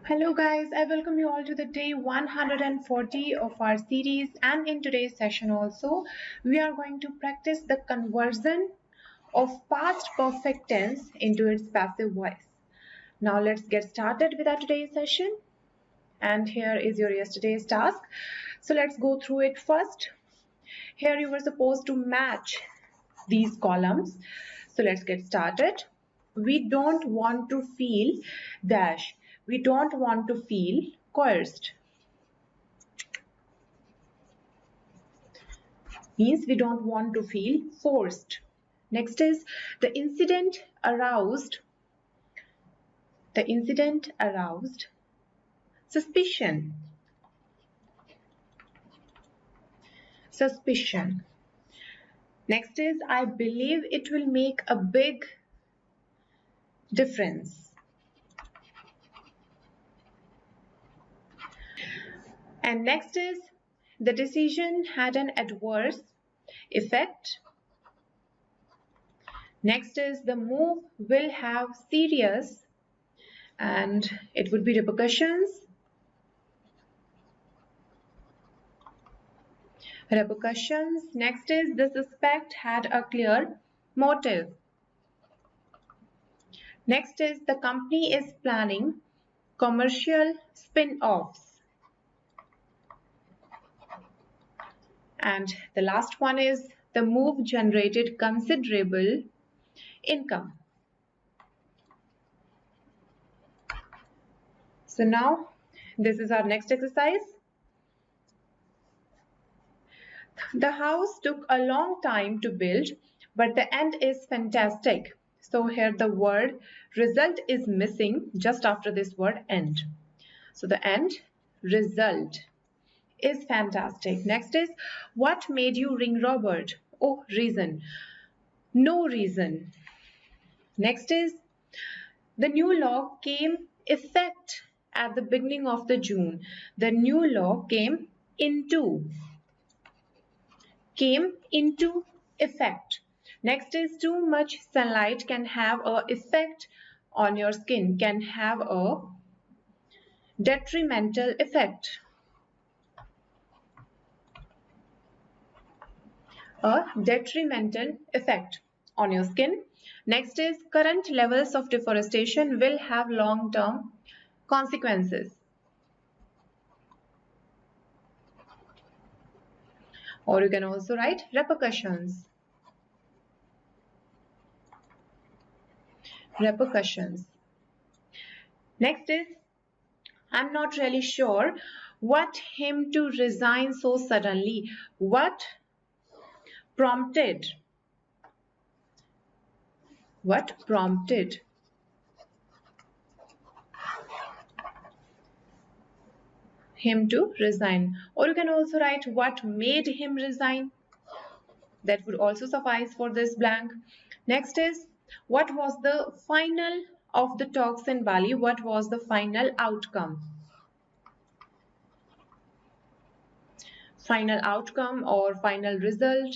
Hello guys, I welcome you all to the day 140 of our series, and in today's session also we are going to practice the conversion of past perfect tense into its passive voice. Now let's get started with our today's session, and here is your yesterday's task. So let's go through it first. Here you were supposed to match these columns. So let's get started. We don't want to feel dash. We don't want to feel coerced. Means we don't want to feel forced. Next is the incident aroused. The incident aroused suspicion. Suspicion. Next is I believe it will make a big difference. And next is the decision had an adverse effect. Next is the move will have serious, and it would be repercussions. Repercussions. Next is the suspect had a clear motive. Next is the company is planning commercial spin-offs. And the last one is the move generated considerable income. So now this is our next exercise. The house took a long time to build, but the end is fantastic. So here the word result is missing just after this word end. So the end result is fantastic. Next is what made you ring Robert? Oh, reason. No reason. Next is the new law came effect at the beginning of the June. The new law came into effect. Next is too much sunlight can have a effect on your skin, can have a detrimental effect. A detrimental effect on your skin. Next is current levels of deforestation will have long-term consequences. Or you can also write repercussions. Repercussions. Next is I'm not really sure what him to resign so suddenly. What prompted? What prompted? Him to resign. Or you can also write what made him resign. That would also suffice for this blank. Next is what was the final of the talks in Bali? What was the final outcome? Final outcome or final result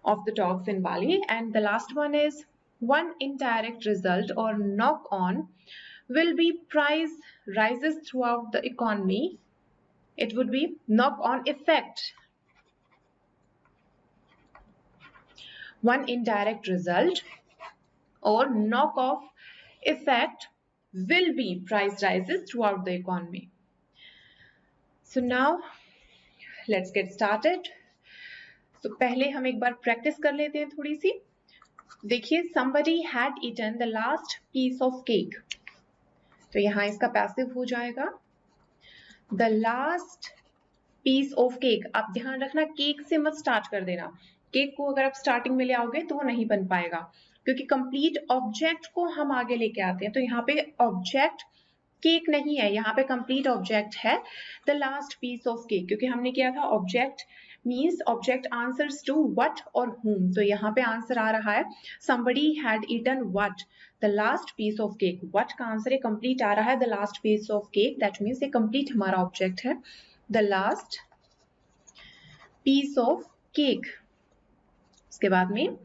of the talks in Bali. And the last one is one indirect result or knock on will be price rises throughout the economy. It would be knock on effect. One indirect result or knock off effect will be price rises throughout the economy. So now let's get started. तो पहले हम एक बार practice कर लेते हैं थोड़ी सी. देखिए somebody had eaten the last piece of cake. तो यहाँ इसका पैसिव हो जाएगा the last piece of cake. आप ध्यान रखना केक से मत स्टार्ट कर देना. केक को अगर आप स्टार्टिंग में ले आओगे तो वो नहीं बन पाएगा क्योंकि कंप्लीट ऑब्जेक्ट को हम आगे लेके आते हैं. तो यहाँ पे ऑब्जेक्ट केक नहीं है, यहाँ पे कंप्लीट ऑब्जेक्ट है the last piece of cake, क्योंकि हमने किया था object means object answers to what और whom. तो यहाँ पे आंसर आ रहा है somebody had eaten what, the last piece of cake. what का आंसर है कंप्लीट आ रहा है the last piece of cake, that means ये कंप्लीट हमारा ऑब्जेक्ट है the last piece of cake. उसके बाद में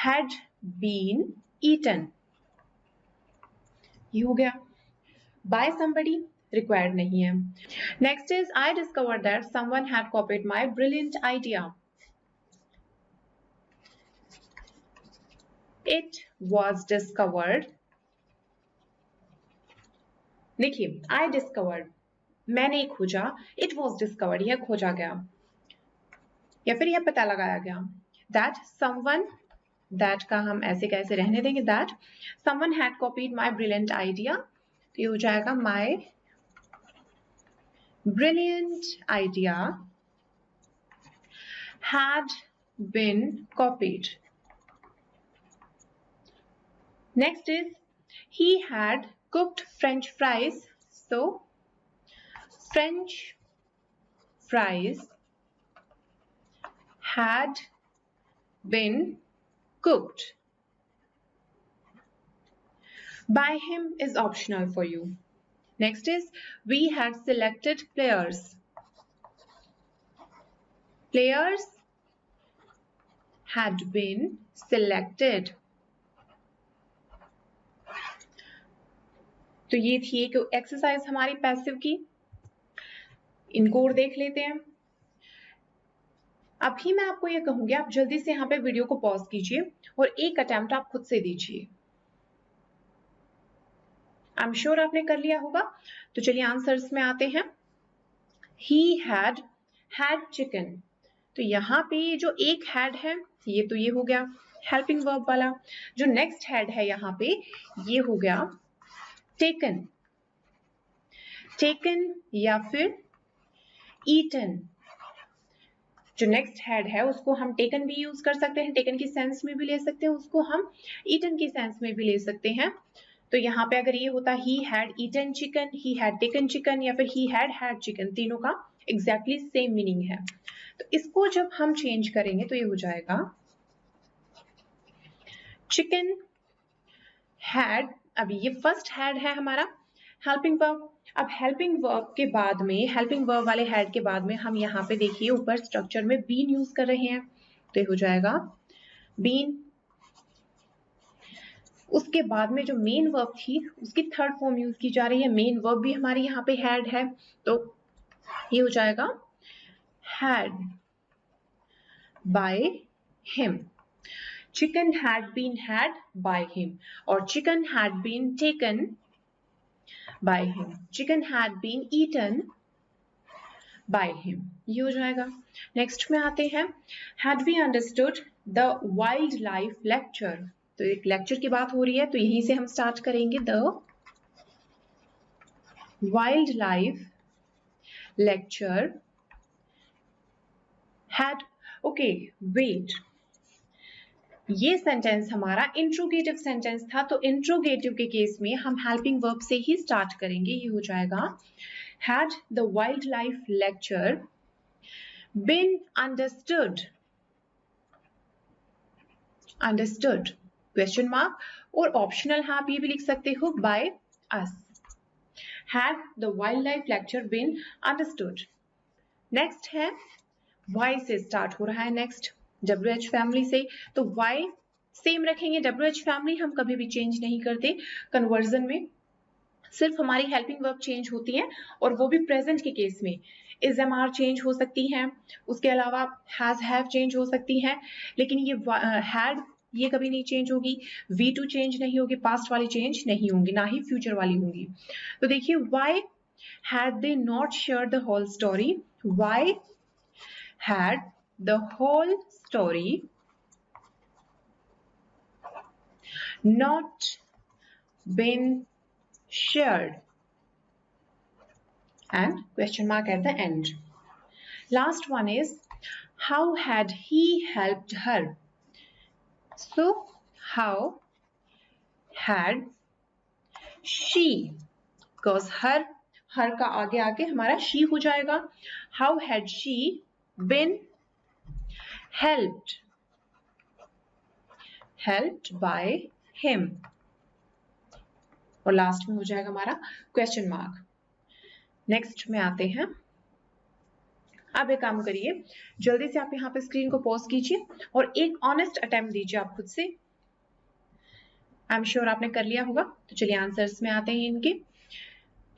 had been eaten. ये हो गया. By somebody required नहीं है. Next is I discovered that someone had copied my brilliant idea. It was discovered. देखिए I discovered, मैंने खोजा. It was discovered, यह खोजा गया या फिर यह पता लगाया गया. That someone, that का हम ऐसे कैसे रहने देंगे. That someone had copied my brilliant idea, तो ये हो जाएगा my brilliant idea had been copied. Next is he had cooked French fries, so French fries had been cooked. By him is optional for you. Next is we had selected players. Players had been selected. तो ये थी एक exercise हमारी passive की. इनको और देख लेते हैं. अभी मैं आपको ये कहूंगी आप जल्दी से यहाँ पे वीडियो को पॉज कीजिए और एक अटेम्प्ट आप खुद से दीजिए. आई एम श्योर आपने कर लिया होगा. तो चलिए आंसर्स में आते हैं. He had chicken. तो यहाँ पे जो एक had है ये तो ये हो गया हेल्पिंग वर्ब वाला. जो नेक्स्ट had है यहाँ पे ये हो गया taken. taken या फिर eaten. जो नेक्स्ट had है उसको हम taken भी यूज कर सकते हैं, taken की सेंस में भी ले सकते हैं, उसको हम eaten की सेंस में भी ले सकते हैं. तो यहाँ पे अगर ये होता he had eaten chicken, he had taken chicken या फिर he had chicken, तीनों का एग्जैक्टली सेम मीनिंग है. तो इसको जब हम चेंज करेंगे तो ये हो जाएगा chicken had. अभी ये फर्स्ट had है हमारा हेल्पिंग वर्ब. अब हेल्पिंग वर्ब के बाद में, हेल्पिंग वर्ब वाले had के बाद में हम यहाँ पे देखिए ऊपर स्ट्रक्चर में बीन यूज कर रहे हैं. तो ये हो जाएगा बीन. उसके बाद में जो मेन वर्ब थी उसकी थर्ड फॉर्म यूज की जा रही है. मेन वर्ब भी हमारे यहाँ पे had है तो ये हो जाएगा had by him. Chicken had been had by him और chicken had been taken by him. Chicken had been eaten by him. ये हो जाएगा. नेक्स्ट में आते हैं had we understood the wildlife lecture. तो एक लेक्चर की बात हो रही है तो यहीं से हम स्टार्ट करेंगे. The wild life lecture had. Okay wait, ये सेंटेंस हमारा इंट्रोगेटिव सेंटेंस था तो इंट्रोगेटिव के केस में हम हेल्पिंग वर्ब से ही स्टार्ट करेंगे. ये हो जाएगा had the wild life lecture been understood. Understood question mark और ऑप्शनल है आप ये भी लिख सकते हो by us. Had the wild life lecture been understood. Next है वाई से स्टार्ट हो रहा है. नेक्स्ट WH फैमिली से. तो वाई सेम रखेंगे. WH फैमिली हम कभी भी चेंज नहीं करते कन्वर्जन में. सिर्फ हमारी हेल्पिंग वर्ब चेंज होती है और वो भी प्रेजेंट के केस में. इज एम आर चेंज हो सकती है, उसके अलावा हैज हैव चेंज हो सकती है, लेकिन ये हैड ये कभी नहीं चेंज होगी. V2 चेंज नहीं होगी, पास्ट वाली चेंज नहीं होंगी, ना ही फ्यूचर वाली होंगी. तो देखिए why had they not share the whole story. Why had the whole story not been shared and question mark at the end. Last one is how had he helped her. So how had she, because her का आगे आके हमारा she हो जाएगा. How had she been helped by him. और last में हो जाएगा हमारा क्वेश्चन मार्क. नेक्स्ट में आते हैं. अब एक काम करिए, जल्दी से आप यहाँ पे स्क्रीन को पॉज कीजिए और एक ऑनेस्ट अटेम्प्ट दीजिए आप खुद से. आई एम श्योर आपने कर लिया होगा। तो चलिए आंसर्स में आते हैं इनके।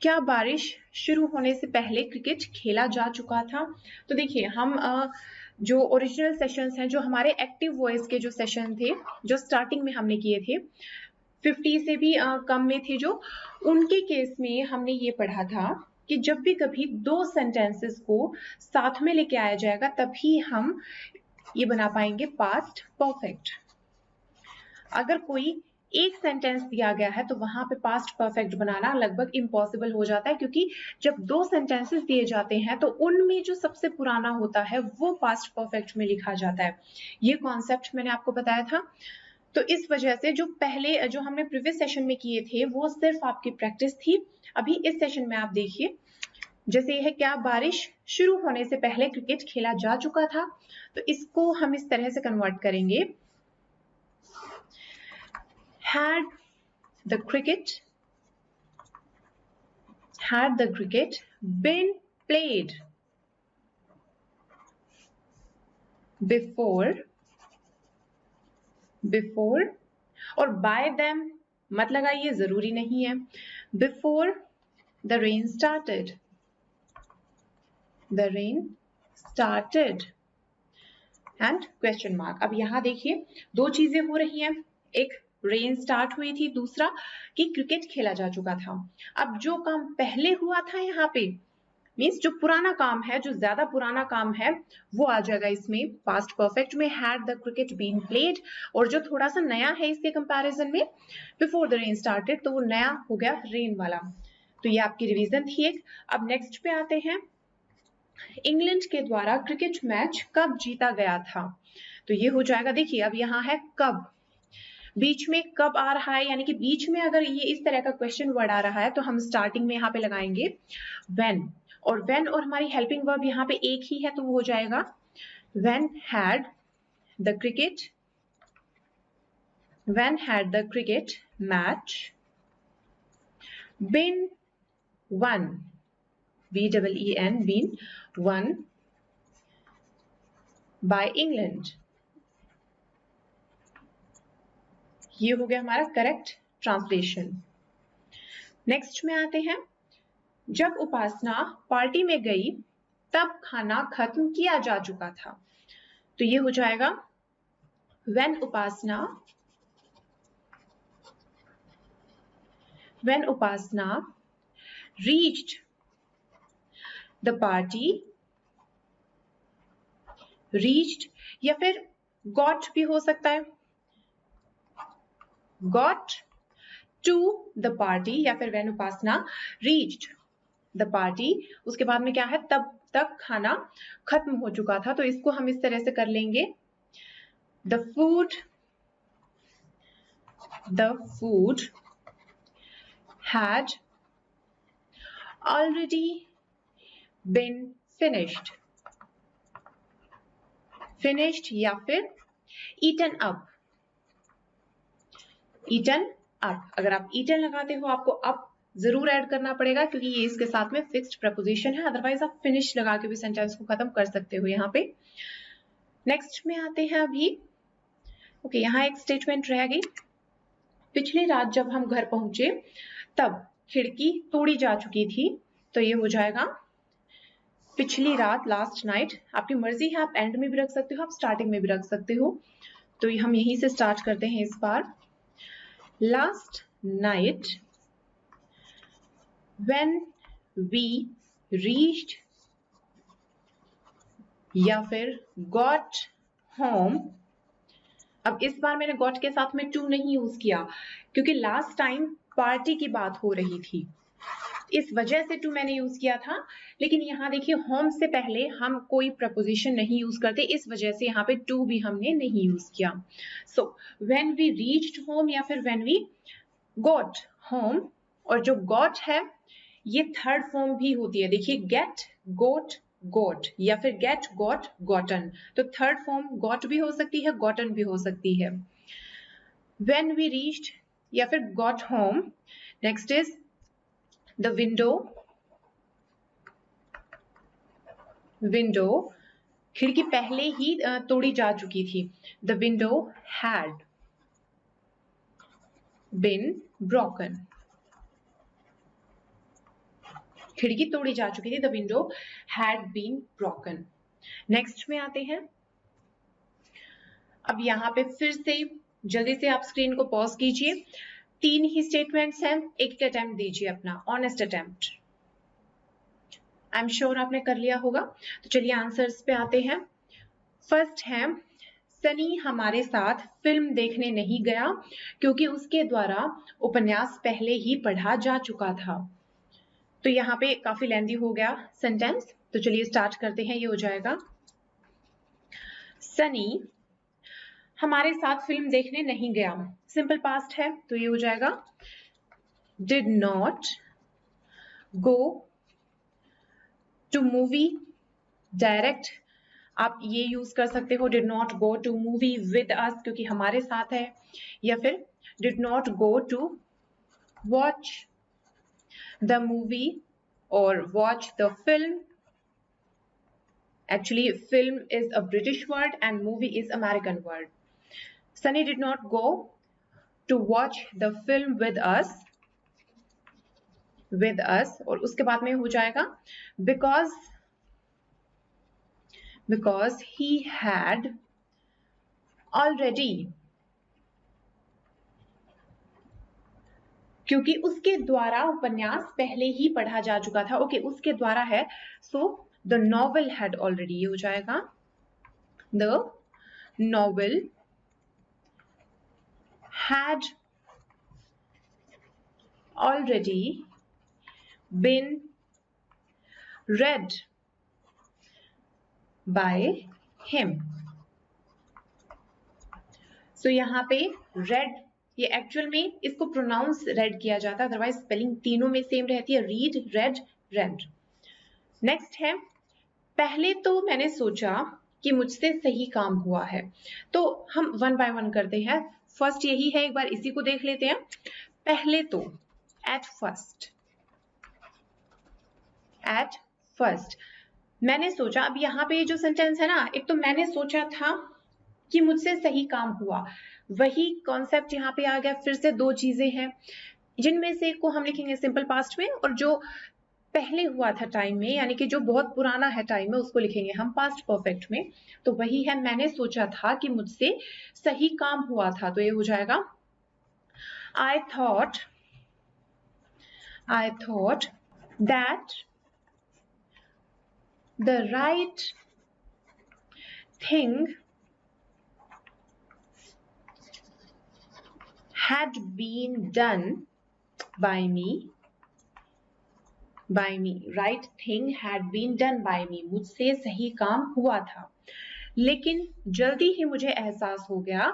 क्या बारिश शुरू होने से पहले क्रिकेट खेला जा चुका था? तो देखिए हम जो ओरिजिनल सेशंस हैं, जो हमारे एक्टिव वॉइस के जो सेशन थे, जो स्टार्टिंग में हमने किए थे, 50 से भी कम में थे जो, उनके केस में हमने ये पढ़ा था कि जब भी कभी दो सेंटेंसेस को साथ में लेके आया जाएगा तभी हम ये बना पाएंगे पास्ट परफेक्ट। अगर कोई एक सेंटेंस दिया गया है तो वहां पे पास्ट परफेक्ट बनाना लगभग इम्पॉसिबल हो जाता है, क्योंकि जब दो सेंटेंसेस दिए जाते हैं तो उनमें जो सबसे पुराना होता है वो पास्ट परफेक्ट में लिखा जाता है। ये कॉन्सेप्ट मैंने आपको बताया था। तो इस वजह से जो पहले जो हमने प्रीवियस सेशन में किए थे वो सिर्फ आपकी प्रैक्टिस थी। अभी इस सेशन में आप देखिए, जैसे यह है, क्या बारिश शुरू होने से पहले क्रिकेट खेला जा चुका था, तो इसको हम इस तरह से कन्वर्ट करेंगे, had the cricket been played before और by them मत लगाइए, जरूरी नहीं है। before the rain started and question mark। अब यहां देखिए दो चीजें हो रही हैं, एक रेन स्टार्ट हुई थी, दूसरा कि क्रिकेट खेला जा चुका था। अब जो काम पहले हुआ था यहाँ पे, मीन्स जो पुराना काम है, जो ज्यादा पुराना काम है, वो आ जाएगा इसमें पास्ट परफेक्ट में, had the cricket been played. और जो थोड़ा सा नया है इसके कंपैरिजन में, बिफोर द रेन स्टार्टेड, तो वो नया हो गया रेन वाला। तो ये आपकी रिवीजन थी एक। अब नेक्स्ट पे आते हैं, इंग्लैंड के द्वारा क्रिकेट मैच कब जीता गया था? तो ये हो जाएगा, देखिए अब यहाँ है कब, बीच में कब आ रहा है, यानी कि बीच में अगर ये इस तरह का क्वेश्चन वर्ड आ रहा है तो हम स्टार्टिंग में यहाँ पे लगाएंगे when, और when और हमारी हेल्पिंग वर्ब यहाँ पे एक ही है तो वो हो जाएगा when had the cricket match been won, B-E-E-N, been won by England। ये हो गया हमारा करेक्ट ट्रांसलेशन। नेक्स्ट में आते हैं, जब उपासना पार्टी में गई तब खाना खत्म किया जा चुका था। तो ये हो जाएगा when Upasana reached the party, reached या फिर got भी हो सकता है, got to the party, या फिर when Upasana reached the party, उसके बाद में क्या है, तब तक खाना खत्म हो चुका था। तो इसको हम इस तरह से कर लेंगे, the food had already been finished या फिर eaten up। अगर आप eaten लगाते हो आपको up जरूर ऐड करना पड़ेगा, क्योंकि ये इसके साथ में फिक्स्ड प्रपोजिशन है, अदरवाइज आप फिनिश लगा के भी सेंटेंस को खत्म कर सकते हो यहाँ पे। नेक्स्ट में आते हैं अभी, ओके, यहाँ एक स्टेटमेंट रह गई, पिछली रात जब हम घर पहुंचे तब खिड़की तोड़ी जा चुकी थी। तो ये हो जाएगा पिछली रात, लास्ट नाइट। आपकी मर्जी है, आप एंड में भी रख सकते हो, आप स्टार्टिंग में भी रख सकते हो। तो हम यहीं से स्टार्ट करते हैं इस बार, last night when we reached या फिर got home। अब इस बार मैंने got के साथ में to नहीं यूज किया, क्योंकि लास्ट टाइम पार्टी की बात हो रही थी, इस वजह से to मैंने यूज किया था। लेकिन यहाँ देखिए home से पहले हम कोई प्रपोजिशन नहीं यूज करते, इस वजह से यहाँ पे to भी हमने नहीं यूज किया। So when we reached home या फिर when we got home, और जो got है ये थर्ड फॉर्म भी होती है, देखिए get, got, got या फिर get, got, gotten। तो थर्ड फॉर्म got भी हो सकती है, gotten भी हो सकती है। when we reached या फिर got home। next is the window, खिड़की पहले ही तोड़ी जा चुकी थी, the window had been broken. खिड़की तोड़ी जा चुकी थी, the window had been broken. Next में आते हैं। अब यहाँ पे फिर से जल्दी से आप स्क्रीन को पॉज कीजिए। 3 ही स्टेटमेंट्स हैं, एक अटेम्प्ट दीजिए अपना, honest attempt. I am sure आपने कर लिया होगा। तो चलिए आंसर्स पे आते हैं। फर्स्ट है, सनी हमारे साथ फिल्म देखने नहीं गया क्योंकि उसके द्वारा उपन्यास पहले ही पढ़ा जा चुका था। तो यहाँ पे काफी लेंथी हो गया सेंटेंस, तो चलिए स्टार्ट करते हैं। ये हो जाएगा, सनी हमारे साथ फिल्म देखने नहीं गया। सिंपल पास्ट है, तो ये हो जाएगा did not go to movie. Direct आप ये यूज कर सकते हो, did not go to movie with us क्योंकि हमारे साथ है, या फिर did not go to watch the movie or watch the film. Actually, film is a British word and movie is American word. Sunny did not go to watch the film with us. और उसके बाद में हो जाएगा because he had already, क्योंकि उसके द्वारा उपन्यास पहले ही पढ़ा जा चुका था। ओके, उसके द्वारा है, so the novel had already, ये हो जाएगा the novel had already been read by him. So यहाँ पे read, ये एक्चुअल में इसको प्रोनाउंस रेड किया जाता है, अदरवाइज स्पेलिंग तीनों में सेम रहती है, रीड, रेड, रेड। नेक्स्ट है, पहले तो मैंने सोचा कि मुझसे सही काम हुआ है। तो हम वन बाय वन करते हैं। फर्स्ट यही है, एक बार इसी को देख लेते हैं। पहले तो, एट फर्स्ट मैंने सोचा। अब यहाँ पे जो सेंटेंस है ना, एक तो मैंने सोचा था कि मुझसे सही काम हुआ, वही कॉन्सेप्ट यहाँ पे आ गया। फिर से 2 चीजें हैं, जिनमें से एक को हम लिखेंगे सिंपल पास्ट में, और जो पहले हुआ था टाइम में, यानी कि जो बहुत पुराना है टाइम में, उसको लिखेंगे हम पास्ट परफेक्ट में। तो वही है, मैंने सोचा था कि मुझसे सही काम हुआ था, तो ये हो जाएगा I thought that the right thing had been done by me. Right thing had been done by me. मुझसे सही काम हुआ था, लेकिन जल्दी ही मुझे एहसास हो गया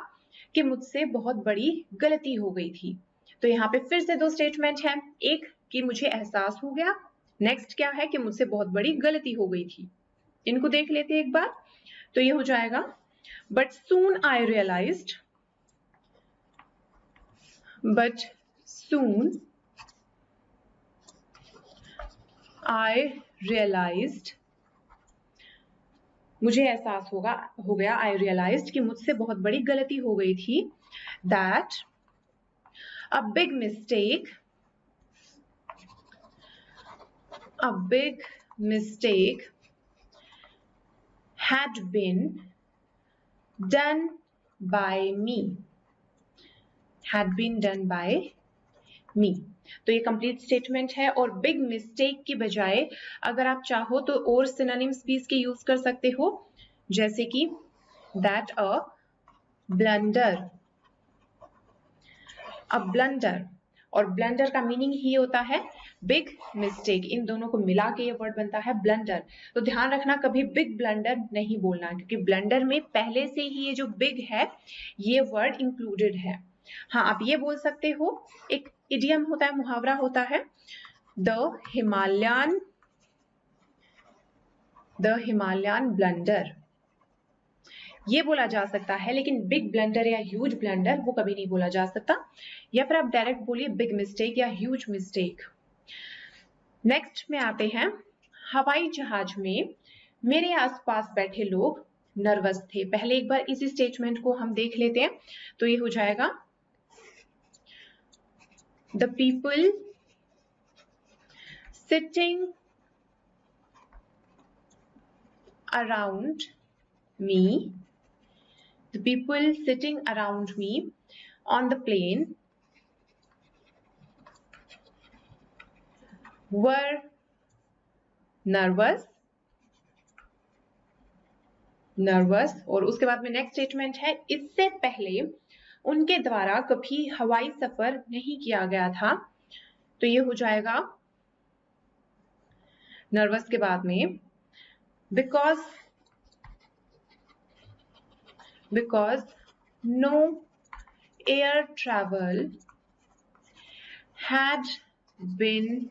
कि मुझसे बहुत बड़ी गलती हो गई थी। तो यहाँ पे फिर से 2 स्टेटमेंट हैं, एक कि मुझे एहसास हो गया, नेक्स्ट क्या है कि मुझसे बहुत बड़ी गलती हो गई थी। इनको देख लेते हैं एक बार। तो ये हो जाएगा, but soon I realized मुझे एहसास हो गया I realized कि मुझसे बहुत बड़ी गलती हो गई थी, that a big mistake had been done by me. तो ये कंप्लीट स्टेटमेंट है, और बिग मिस्टेक की बजाय अगर आप चाहो तो और सिनोनिम्स भी इसके यूज कर सकते हो, जैसे कि दैट अ ब्लंडर। और ब्लंडर का मीनिंग ही होता है बिग मिस्टेक। इन दोनों को मिला के ये वर्ड बनता है ब्लंडर। तो ध्यान रखना, कभी बिग ब्लंडर नहीं बोलना, क्योंकि ब्लंडर में पहले से ही ये जो बिग है ये वर्ड इंक्लूडेड है। हाँ, आप ये बोल सकते हो, एक इडियम होता है, मुहावरा होता है, द हिमालयन ब्लंडर, ये बोला जा सकता है, लेकिन बिग ब्लंडर या ह्यूज ब्लंडर वो कभी नहीं बोला जा सकता। या फिर आप डायरेक्ट बोलिए बिग मिस्टेक या ह्यूज मिस्टेक। नेक्स्ट में आते हैं, हवाई जहाज में मेरे आसपास बैठे लोग नर्वस थे। पहले एक बार इसी स्टेटमेंट को हम देख लेते हैं। तो ये हो जाएगा, The people sitting around me, the people sitting around me on the plane were nervous, और उसके बाद में नेक्स्ट स्टेटमेंट है, इससे पहले उनके द्वारा कभी हवाई सफर नहीं किया गया था। तो ये हो जाएगा नर्वस के बाद में because no air travel had been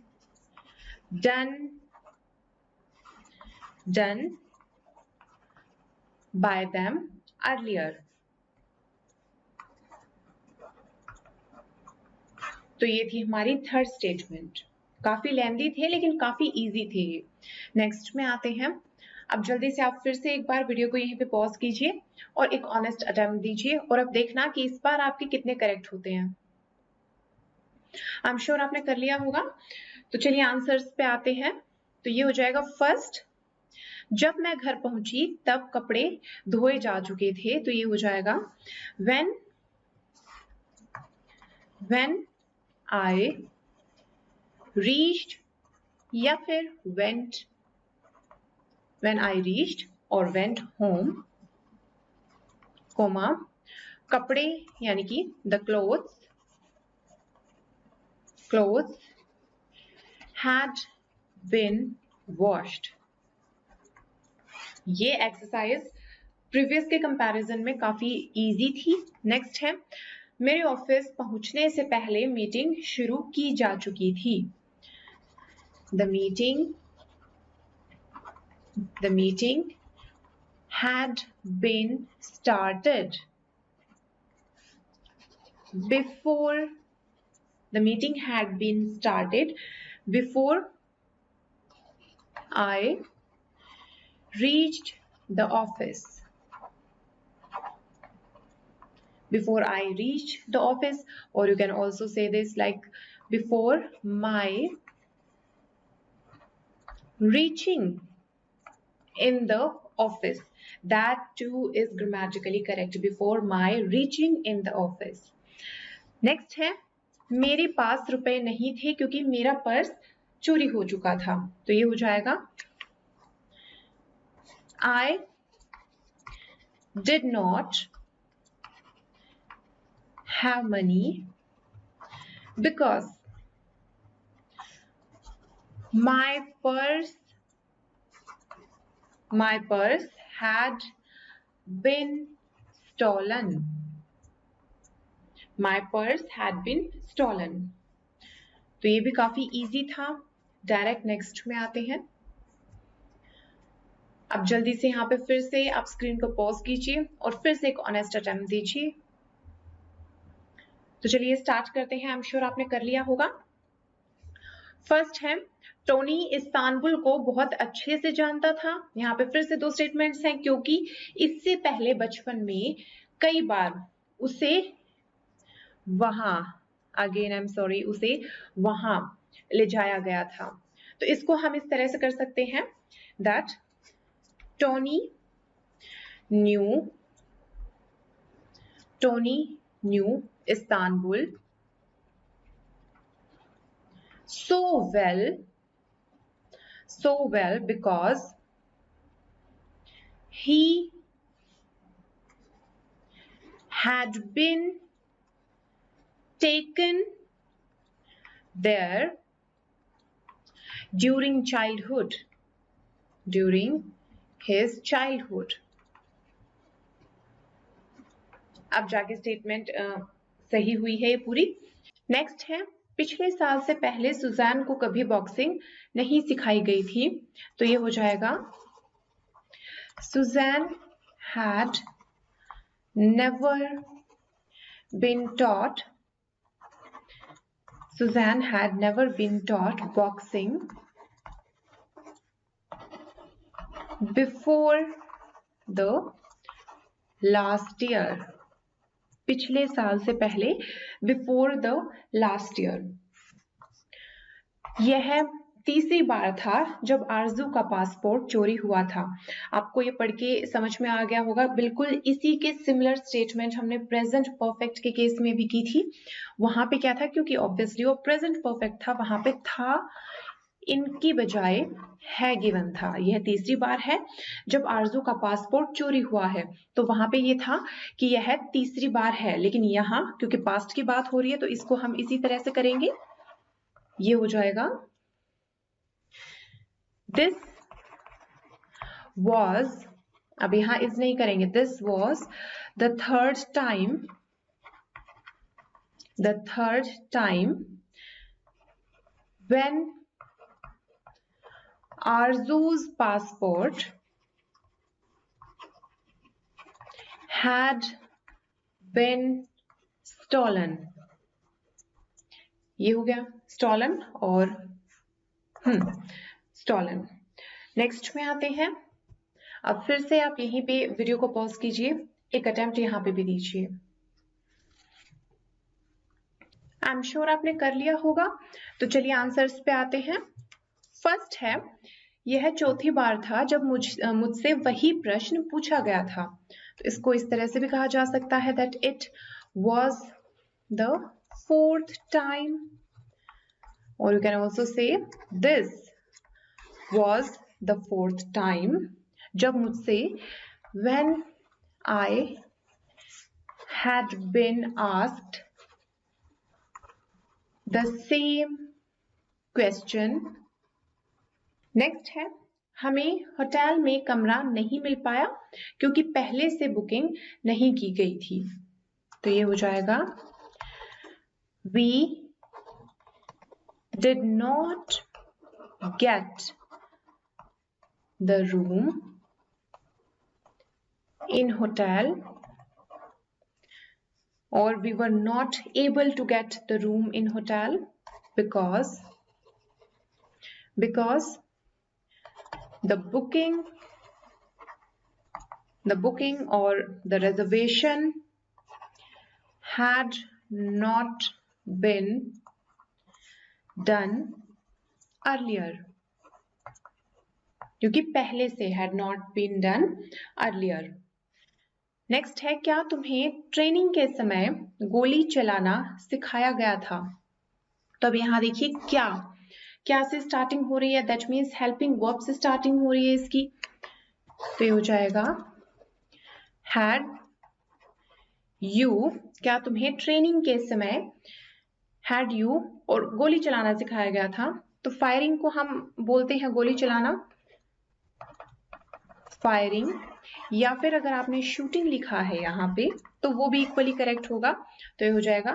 done by them earlier. तो ये थी हमारी थर्ड स्टेटमेंट। काफी लेंथी थे लेकिन काफी इजी थे ये। नेक्स्ट में आते हैं। अब जल्दी से आप फिर से एक बार वीडियो को यहीं पे पॉज कीजिए और एक ऑनेस्ट अटेम्प्ट दीजिए और अब देखना कि इस बार आपके कितने करेक्ट होते हैं। आई एम श्योर आपने कर लिया होगा। तो चलिए आंसर्स पे आते हैं। तो ये हो जाएगा फर्स्ट, जब मैं घर पहुंची तब कपड़े धोए जा चुके थे। तो ये हो जाएगा when I reached या फिर when I reached और went home, कोमा कपड़े यानी कि the clothes had been washed। ये एक्सरसाइज प्रीवियस के कंपैरिजन में काफी इजी थी। नेक्स्ट है, मेरे ऑफिस पहुंचने से पहले मीटिंग शुरू की जा चुकी थी। The meeting had been started before I reached the office। Before I reached the office, or you can also say this like before my reaching in the office। That too is grammatically correct, before my reaching in the office। Next है, मेरे पास रुपए नहीं थे क्योंकि मेरा purse चोरी हो चुका था। तो ये हो जाएगा I did not have money because my purse had been stolen। My purse had been stolen। तो ये भी काफी इजी था। डायरेक्ट नेक्स्ट में आते हैं। अब जल्दी से यहाँ पे फिर से आप स्क्रीन को पॉज कीजिए और फिर से एक ऑनेस्ट अटेम्प्ट दीजिए। तो चलिए स्टार्ट करते हैं। आई एम श्योर आपने कर लिया होगा। फर्स्ट है, टोनी इस्तांबुल को बहुत अच्छे से जानता था। यहाँ पे फिर से दो स्टेटमेंट्स हैं क्योंकि इससे पहले बचपन में कई बार उसे वहां ले जाया गया था। तो इसको हम इस तरह से कर सकते हैं that Tony knew Istanbul so well because he had been taken there during his childhood। अब जाके स्टेटमेंट सही हुई है ये पूरी। नेक्स्ट है, पिछले साल से पहले सुजैन को कभी बॉक्सिंग नहीं सिखाई गई थी। तो ये हो जाएगा Suzanne had never been taught boxing before the last year। पिछले साल से पहले, बिफोर द लास्ट ईयर। यह तीसरी बार था जब आरजू का पासपोर्ट चोरी हुआ था। आपको ये पढ़ के समझ में आ गया होगा। बिल्कुल इसी के सिमिलर स्टेटमेंट हमने प्रेजेंट परफेक्ट के केस में भी की थी। वहां पे क्या था, क्योंकि ऑब्वियसली वो प्रेजेंट परफेक्ट था, वहां पे था इनकी बजाय है गिवन था। यह तीसरी बार है जब आरजू का पासपोर्ट चोरी हुआ है, तो वहां पे ये था कि यह तीसरी बार है। लेकिन यहाँ क्योंकि पास्ट की बात हो रही है तो इसको हम इसी तरह से करेंगे। ये हो जाएगा दिस वॉज, अब यहां इस नहीं करेंगे, this was the third time when Arzu's passport had been stolen। ये हो गया stolen और stolen। नेक्स्ट में आते हैं। अब फिर से आप यहीं पे वीडियो को पॉज कीजिए, एक अटेम्प्ट यहां पे भी दीजिए। आई एम श्योर आपने कर लिया होगा। तो चलिए आंसर्स पे आते हैं। फर्स्ट है, यह चौथी बार था जब मुझसे वही प्रश्न पूछा गया था। तो इसको इस तरह से भी कहा जा सकता है that it was the fourth time, or you can also say this was the fourth time जब मुझसे when I had been asked the same question। Next है, हमें होटल में कमरा नहीं मिल पाया क्योंकि पहले से बुकिंग नहीं की गई थी। तो ये हो जाएगा we did not get the room in hotel, or we were not able to get the room in hotel because the booking or the reservation had not been done earlier, क्योंकि पहले से had not been done earlier। Next है, क्या तुम्हें training के समय गोली चलाना सिखाया गया था। तो अब यहां देखिए क्या से स्टार्टिंग हो रही है, दैट मीन्स हेल्पिंग वर्ब से स्टार्टिंग हो रही है इसकी। तो ये हो जाएगा हैड यू, क्या तुम्हें ट्रेनिंग के समय हैड यू और गोली चलाना सिखाया गया था। तो फायरिंग को हम बोलते हैं गोली चलाना, फायरिंग, या फिर अगर आपने शूटिंग लिखा है यहाँ पे तो वो भी इक्वली करेक्ट होगा। तो ये हो जाएगा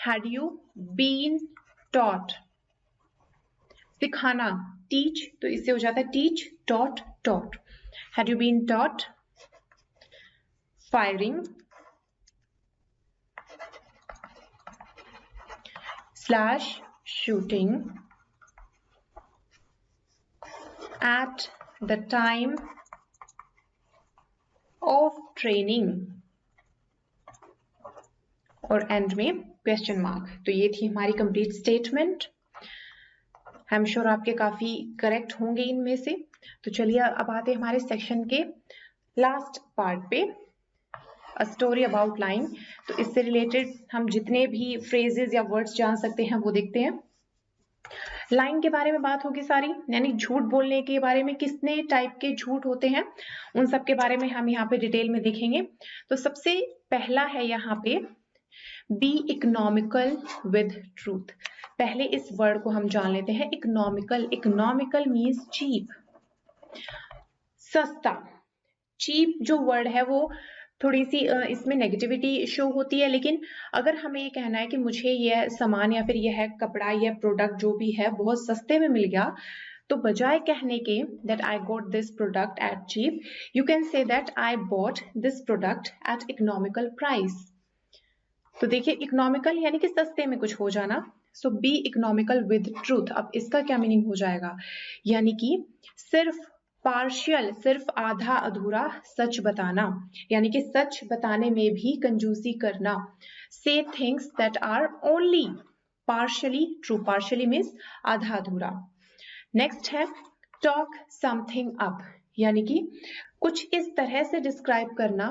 हैड यू बीन टॉट, सिखाना टीच, तो इससे हो जाता है teach taught taught. Had you been taught firing slash shooting at the time of training, और एंड में क्वेश्चन मार्क। तो ये थी हमारी complete statement. I am sure आपके काफी करेक्ट होंगे इनमें से। तो चलिए अब आते हैं हमारे सेक्शन के लास्ट पार्ट पे, अ स्टोरी अबाउट लाइंग। तो इससे रिलेटेड हम जितने भी फ्रेजेस या वर्ड्स जान सकते हैं वो देखते हैं। लाइंग के बारे में बात होगी सारी, यानी झूठ बोलने के बारे में, कितने टाइप के झूठ होते हैं उन सब के बारे में हम यहाँ पे डिटेल में देखेंगे। तो सबसे पहला है यहाँ पे बी इकोनॉमिकल विद ट्रूथ। पहले इस वर्ड को हम जान लेते हैं, इकोनॉमिकल। इकोनॉमिकल मीन्स चीप, सस्ता। चीप जो वर्ड है वो थोड़ी सी इसमें नेगेटिविटी शो होती है, लेकिन अगर हमें ये कहना है कि मुझे यह सामान या फिर यह कपड़ा या प्रोडक्ट जो भी है बहुत सस्ते में मिल गया, तो बजाय कहने के that I got this product at cheap, you can say that I bought this product at economical price। तो देखिए इकोनॉमिकल यानी कि सस्ते में कुछ हो जाना। सो बी इकोनॉमिकल विद ट्रूथ। अब इसका क्या मीनिंग हो जाएगा, यानी कि सिर्फ पार्शियल सिर्फ आधा अधूरा सच बताना, यानी कि सच बताने में भी कंजूसी करना। से things that are only partially true, partially means आधा अधूरा। नेक्स्ट है टॉक समथिंग अप, यानी कि कुछ इस तरह से डिस्क्राइब करना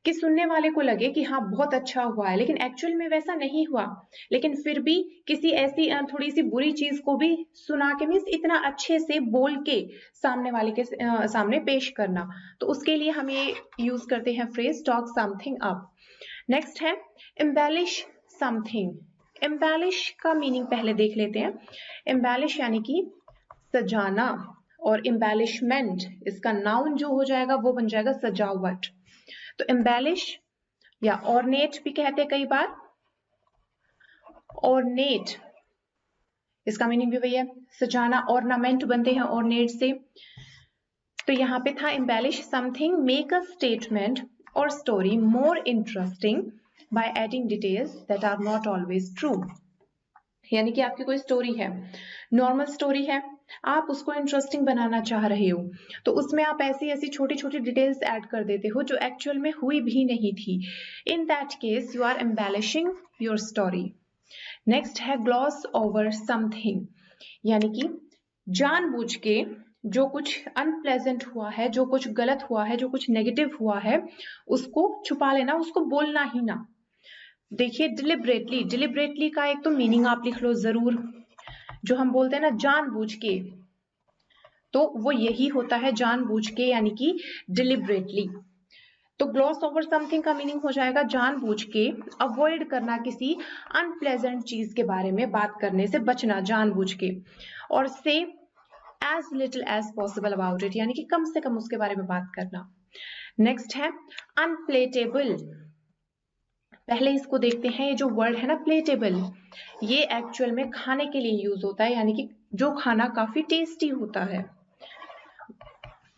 कि सुनने वाले को लगे कि हाँ बहुत अच्छा हुआ है, लेकिन एक्चुअल में वैसा नहीं हुआ, लेकिन फिर भी किसी ऐसी थोड़ी सी बुरी चीज को भी सुना के मीन्स इतना अच्छे से बोल के सामने वाले के सामने पेश करना, तो उसके लिए हम ये यूज करते हैं phrase talk something up. Next है एम्बेलिश समथिंग। एम्बेलिश का मीनिंग पहले देख लेते हैं। एम्बेलिश यानी कि सजाना, और एम्बेलिशमेंट इसका नाउन जो हो जाएगा वो बन जाएगा सजावट। तो एम्बेलिश या ऑर्नेट भी कहते हैं कई बार। ऑर्नेट इसका मीनिंग भी वही है, सजाना। ऑर्नामेंट बनते हैं ऑर्नेट से। तो यहाँ पे था embellish something, make a statement or story more interesting by adding details that are not always true. यानी कि आपकी कोई स्टोरी है, नॉर्मल स्टोरी है, आप उसको इंटरेस्टिंग बनाना चाह रहे हो, तो उसमें आप ऐसी ऐसी छोटी छोटी डिटेल्स ऐड कर देते हो जो एक्चुअल में हुई भी नहीं थी। In that case you are embellishing your story. Next है ग्लॉस ओवर समथिंग, यानी कि जानबूझ के जो कुछ अनप्लेजेंट हुआ है, जो कुछ गलत हुआ है, जो कुछ नेगेटिव हुआ है, उसको छुपा लेना, उसको बोलना ही ना। देखिए डिलिबरेटली, डिलिबरेटली का एक तो मीनिंग आप लिख लो जरूर, जो हम बोलते हैं ना जानबूझ के, तो वो यही होता है जानबूझ के, यानी कि डिलिबरेटली। तो ग्लॉस ओवर समथिंग का मीनिंग हो जाएगा जानबूझ के अवॉइड करना, किसी अनप्लेजेंट चीज के बारे में बात करने से बचना जानबूझ के। और say as little as possible about it, यानी कि कम से कम उसके बारे में बात करना। नेक्स्ट है अनप्लेटेबल। पहले इसको देखते हैं, ये जो वर्ड है ना प्लेटेबल, ये एक्चुअल में खाने के लिए यूज होता है, यानी कि जो खाना काफी टेस्टी होता है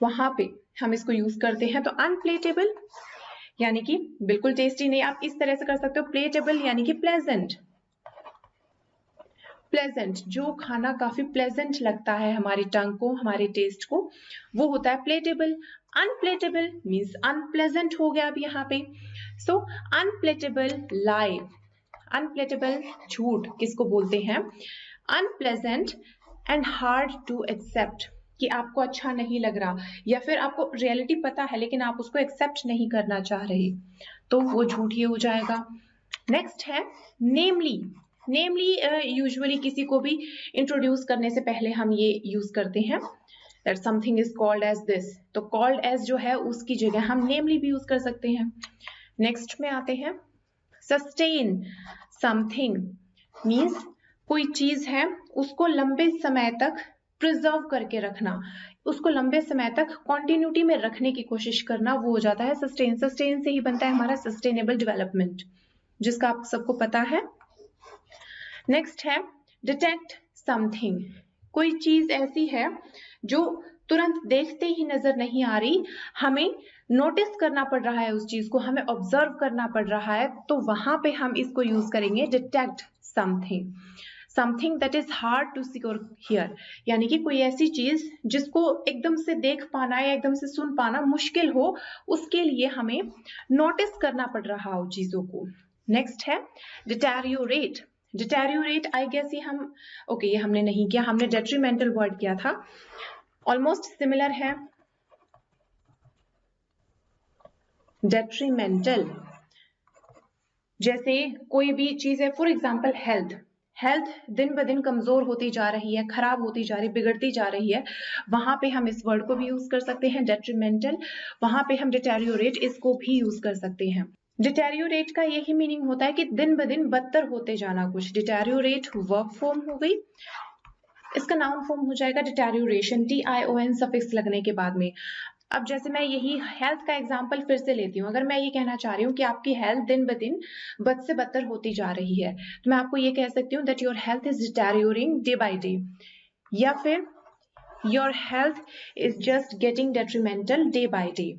वहां पे हम इसको यूज करते हैं। तो अनप्लेटेबल यानी कि बिल्कुल टेस्टी नहीं, आप इस तरह से कर सकते हो प्लेटेबल यानी कि प्लेजेंट। प्लेजेंट, जो खाना काफी प्लेजेंट लगता है हमारी टंग को, हमारे टेस्ट को, वो होता है प्लेटेबल। अनप्लेटेबल मीन्स अनप्लेजेंट हो गया अब यहाँ पे। सो अनप्लेटेबल लाई, अनप्लेटेबल झूठ किसको बोलते हैं, unpleasant and hard to accept, कि आपको अच्छा नहीं लग रहा या फिर आपको रियलिटी पता है लेकिन आप उसको एक्सेप्ट नहीं करना चाह रहे, तो वो झूठ ये हो जाएगा। नेक्स्ट है नेमली। नेमली यूजुअली किसी को भी इंट्रोड्यूस करने से पहले हम ये यूज करते हैं, that something is called as this. तो कॉल्ड एज जो है उसकी जगह हम नेमली भी यूज कर सकते हैं। नेक्स्ट में आते हैं सस्टेन समथिंग, मीन्स कोई चीज है उसको लंबे समय तक प्रिजर्व करके रखना, उसको लंबे समय तक कॉन्टिन्यूटी में रखने की कोशिश करना, वो हो जाता है सस्टेन। सस्टेन से ही बनता है हमारा सस्टेनेबल डेवलपमेंट, जिसका आप सबको पता है। नेक्स्ट है डिटेक्ट समथिंग, कोई चीज ऐसी है जो तुरंत देखते ही नजर नहीं आ रही, हमें नोटिस करना पड़ रहा है उस चीज को, हमें ऑब्जर्व करना पड़ रहा है, तो वहां पे हम इसको यूज करेंगे detect something. Something that is hard to see or hear, यानी कि कोई ऐसी चीज जिसको एकदम से देख पाना या एकदम से सुन पाना मुश्किल हो, उसके लिए हमें नोटिस करना पड़ रहा हो चीजों को। नेक्स्ट है डिटेरियोरेट। डिटेरियोरेट आई गेस ये हम ओके ये हमने नहीं किया, हमने डेट्रीमेंटल वर्ड किया था, ऑलमोस्ट सिमिलर है। डेट्रीमेंटल जैसे कोई भी चीज है, फॉर एग्जांपल हेल्थ, हेल्थ दिन ब दिन कमजोर होती जा रही है, खराब होती जा रही है, बिगड़ती जा रही है, वहां पे हम इस वर्ड को भी यूज कर सकते हैं डेट्रीमेंटल। वहां पे हम डिटेरियोरेट इसको भी यूज कर सकते हैं। डिटेरियोरेट का यही मीनिंग होता है कि दिन ब दिन बदतर होते जाना कुछ। डिटेरियोरेट वर्ब फॉर्म हो गई, इसका नाउन फॉर्म हो जाएगा डिटेरियोरेशन, TION सफिक्स लगने के बाद में। अब जैसे मैं यही हेल्थ का एग्जांपल फिर से लेती हूँ, अगर मैं ये कहना चाह रही हूँ कि आपकी हेल्थ दिन ब दिन बद से बदतर होती जा रही है, तो मैं आपको ये कह सकती हूँ that your health is deteriorating day by day, या फिर your health is just getting detrimental day by day.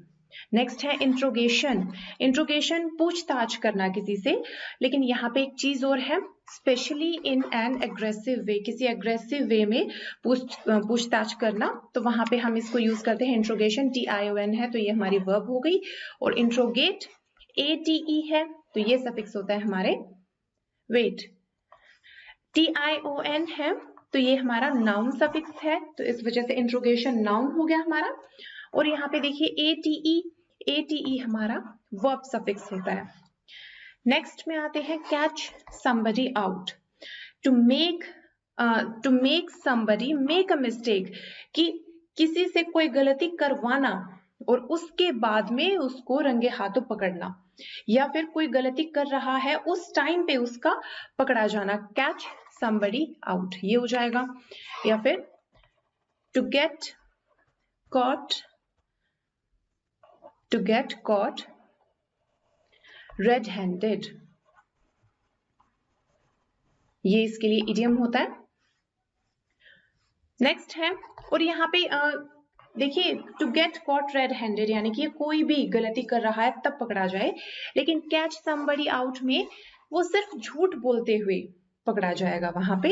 Next है इंट्रोगेशन। इंट्रोगेशन पूछताछ करना किसी से, लेकिन यहाँ पे एक चीज और है, स्पेशली इन एन एग्रेसिव वे, किसी एग्रेसिव वे में पूछताछ करना, तो वहां पे हम इसको यूज करते हैं इंट्रोगेशन। TION है तो ये हमारी वर्ब हो गई, और इंट्रोगेट ATE है तो ये सफिक्स होता है हमारे वेट। TION है तो ये हमारा नाउन सफिक्स है, तो इस वजह से इंट्रोगेशन नाउन हो गया हमारा। और यहाँ पे देखिए ATE हमारा वर्ब सफिक्स होता है। नेक्स्ट में आते हैं catch somebody out. To make somebody make a mistake, कि किसी से कोई गलती करवाना और उसके बाद में उसको रंगे हाथों पकड़ना, या फिर कोई गलती कर रहा है उस टाइम पे उसका पकड़ा जाना, कैच समबडी आउट ये हो जाएगा। या फिर to get caught red handed, ये इसके लिए इडियम होता है। नेक्स्ट है, और यहाँ पे देखिए to get caught red handed यानी कि कोई भी गलती कर रहा है तब पकड़ा जाए, लेकिन कैच समबडी आउट में वो सिर्फ झूठ बोलते हुए पकड़ा जाएगा, वहां पे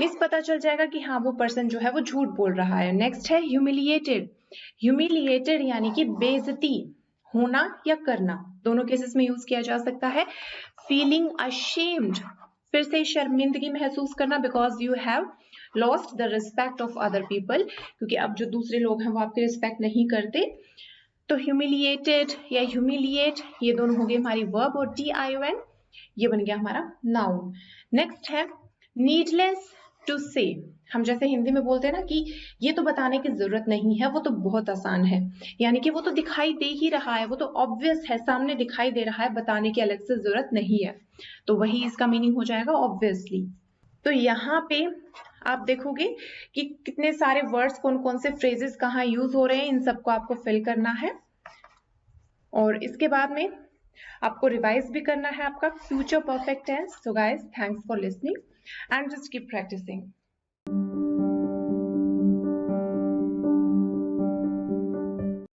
इस पता चल जाएगा कि हाँ वो पर्सन जो है वो झूठ बोल रहा है। नेक्स्ट है ह्यूमिलिएटेड। ह्यूमिलिएटेड यानी कि बेइज्जती होना या करना, दोनों केसेस में यूज किया जा सकता है। फीलिंग अशेम्ड, फिर से शर्मिंदगी महसूस करना, because you have lost the respect of other people, क्योंकि अब जो दूसरे लोग हैं वो आपकी रिस्पेक्ट नहीं करते। तो ह्यूमिलिएटेड या ह्यूमिलिएट ये दोनों हो गए हमारी वर्ब, और TION ये बन गया हमारा नाउन। नेक्स्ट है नीडलेस टू से। हम जैसे हिंदी में बोलते हैं ना कि ये तो बताने की जरूरत नहीं है, वो तो बहुत आसान है, यानी कि वो तो दिखाई दे ही रहा है, वो तो ऑब्वियस है, सामने दिखाई दे रहा है, बताने की अलग से जरूरत नहीं है, तो वही इसका मीनिंग हो जाएगा ऑब्वियसली। तो यहाँ पे आप देखोगे कि कितने सारे वर्ड्स, कौन कौन से फ्रेजेस कहाँ यूज हो रहे हैं, इन सबको आपको फिल करना है। और इसके बाद में आपको रिवाइज भी करना है आपका future perfect tense. So guys, thanks for listening and just keep practising.